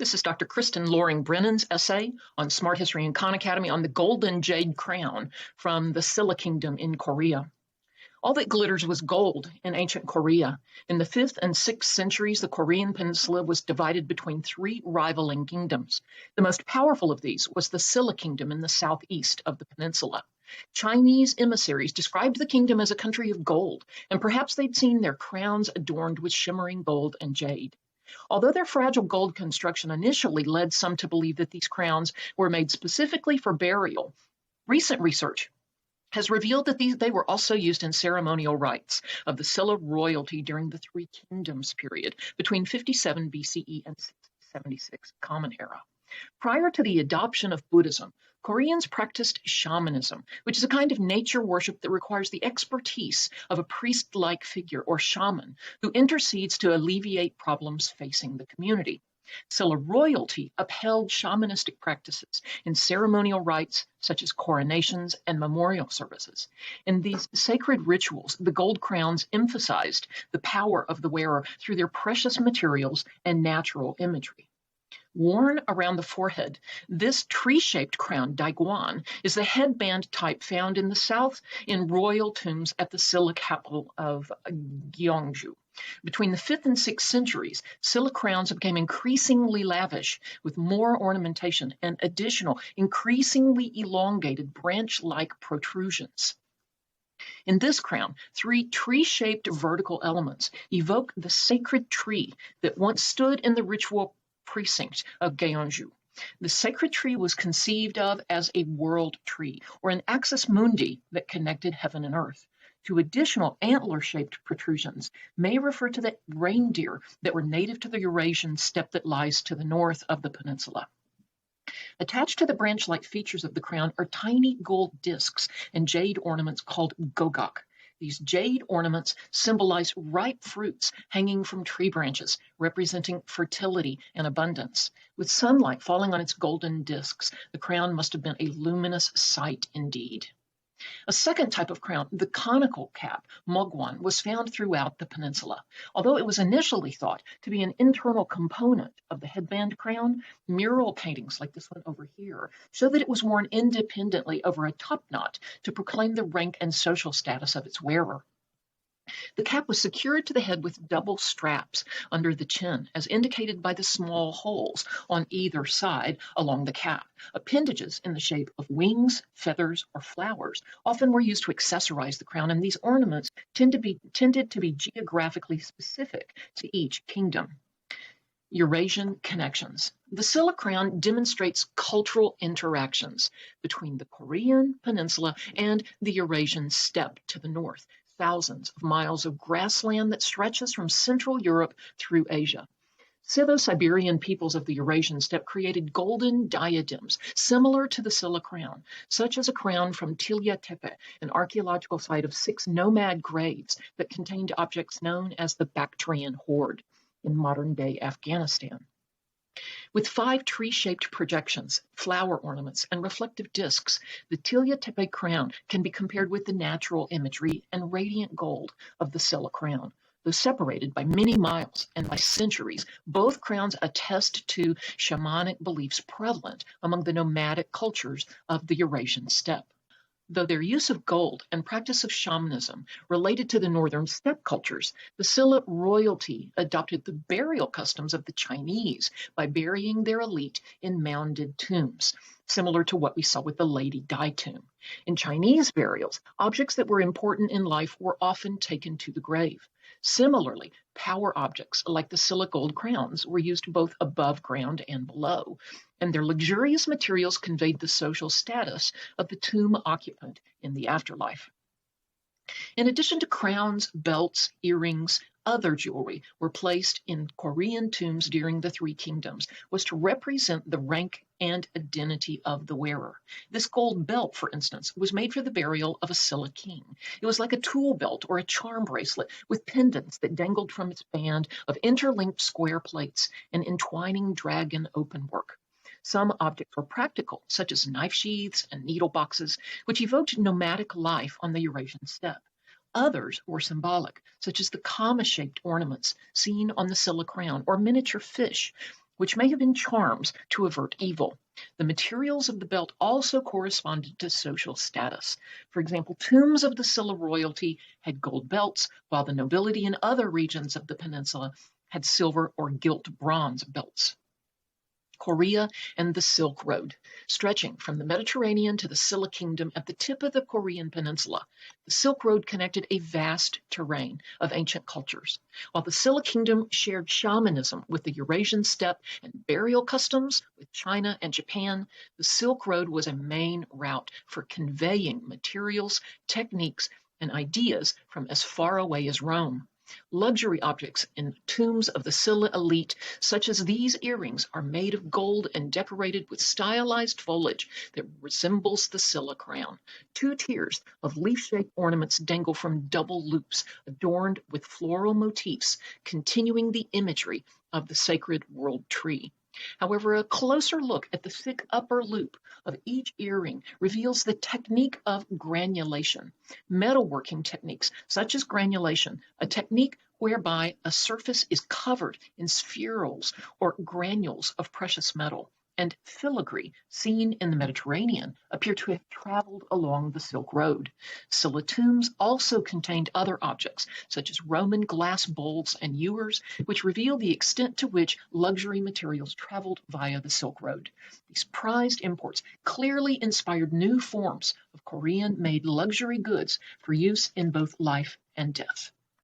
This is Dr. Kristen Loring-Brennan's essay on Smart History and Khan Academy on the golden jade crown from the Silla Kingdom in Korea. All that glitters was gold in ancient Korea. In the 5th and 6th centuries, the Korean peninsula was divided between 3 rivaling kingdoms. The most powerful of these was the Silla Kingdom in the southeast of the peninsula. Chinese emissaries described the kingdom as a country of gold, and perhaps they'd seen their crowns adorned with shimmering gold and jade. Although their fragile gold construction initially led some to believe that these crowns were made specifically for burial, recent research has revealed that they were also used in ceremonial rites of the Silla royalty during the Three Kingdoms period between 57 BCE and 76 Common Era. Prior to the adoption of Buddhism, Koreans practiced shamanism, which is a kind of nature worship that requires the expertise of a priest-like figure or shaman who intercedes to alleviate problems facing the community. Silla royalty upheld shamanistic practices in ceremonial rites such as coronations and memorial services. In these sacred rituals, the gold crowns emphasized the power of the wearer through their precious materials and natural imagery. Worn around the forehead, this tree-shaped crown, daiguan, is the headband type found in the south in royal tombs at the Silla capital of Gyeongju. Between the 5th and 6th centuries, Silla crowns became increasingly lavish with more ornamentation and additional, increasingly elongated branch-like protrusions. In this crown, 3 tree-shaped vertical elements evoke the sacred tree that once stood in the ritual precinct of Gyeongju. The sacred tree was conceived of as a world tree, or an axis mundi that connected heaven and earth. 2 additional antler-shaped protrusions may refer to the reindeer that were native to the Eurasian steppe that lies to the north of the peninsula. Attached to the branch-like features of the crown are tiny gold discs and jade ornaments called gogak. These jade ornaments symbolize ripe fruits hanging from tree branches, representing fertility and abundance. With sunlight falling on its golden discs, the crown must have been a luminous sight indeed. A second type of crown, the conical cap, mogwan, was found throughout the peninsula. Although it was initially thought to be an internal component of the headband crown, mural paintings like this one over here show that it was worn independently over a top knot to proclaim the rank and social status of its wearer. The cap was secured to the head with double straps under the chin, as indicated by the small holes on either side along the cap. Appendages in the shape of wings, feathers, or flowers often were used to accessorize the crown, and these ornaments tended to be geographically specific to each kingdom. Eurasian connections. The Silla crown demonstrates cultural interactions between the Korean peninsula and the Eurasian steppe to the north. Thousands of miles of grassland that stretches from Central Europe through Asia. Scytho-Siberian peoples of the Eurasian steppe created golden diadems similar to the Silla crown, such as a crown from Tilla Tepe, an archaeological site of 6 nomad graves that contained objects known as the Bactrian Horde in modern-day Afghanistan. With 5 tree-shaped projections, flower ornaments, and reflective discs, the Tilla Tepe crown can be compared with the natural imagery and radiant gold of the Silla crown. Though separated by many miles and by centuries, both crowns attest to shamanic beliefs prevalent among the nomadic cultures of the Eurasian steppe. Though their use of gold and practice of shamanism related to the northern steppe cultures, the Silla royalty adopted the burial customs of the Chinese by burying their elite in mounded tombs, similar to what we saw with the Lady Dai tomb. In Chinese burials, objects that were important in life were often taken to the grave. Similarly, power objects like the Silla gold crowns were used both above ground and below, and their luxurious materials conveyed the social status of the tomb occupant in the afterlife. In addition to crowns, belts, earrings, other jewelry were placed in Korean tombs during the Three Kingdoms was to represent the rank and identity of the wearer. This gold belt, for instance, was made for the burial of a Silla king. It was like a tool belt or a charm bracelet with pendants that dangled from its band of interlinked square plates and entwining dragon openwork. Some objects were practical, such as knife sheaths and needle boxes, which evoked nomadic life on the Eurasian steppe. Others were symbolic, such as the comma-shaped ornaments seen on the Silla crown or miniature fish, which may have been charms to avert evil. The materials of the belt also corresponded to social status. For example, tombs of the Silla royalty had gold belts, while the nobility in other regions of the peninsula had silver or gilt bronze belts. Korea and the Silk Road, stretching from the Mediterranean to the Silla Kingdom at the tip of the Korean peninsula. The Silk Road connected a vast terrain of ancient cultures. While the Silla Kingdom shared shamanism with the Eurasian steppe and burial customs with China and Japan, the Silk Road was a main route for conveying materials, techniques, and ideas from as far away as Rome. Luxury objects in tombs of the Silla elite, such as these earrings, are made of gold and decorated with stylized foliage that resembles the Silla crown. 2 tiers of leaf-shaped ornaments dangle from double loops, adorned with floral motifs, continuing the imagery of the sacred world tree. However, a closer look at the thick upper loop of each earring reveals the technique of granulation. Metalworking techniques, such as granulation, a technique whereby a surface is covered in spherules or granules of precious metal, and filigree, seen in the Mediterranean, appear to have traveled along the Silk Road. Silla tombs also contained other objects, such as Roman glass bowls and ewers, which reveal the extent to which luxury materials traveled via the Silk Road. These prized imports clearly inspired new forms of Korean-made luxury goods for use in both life and death.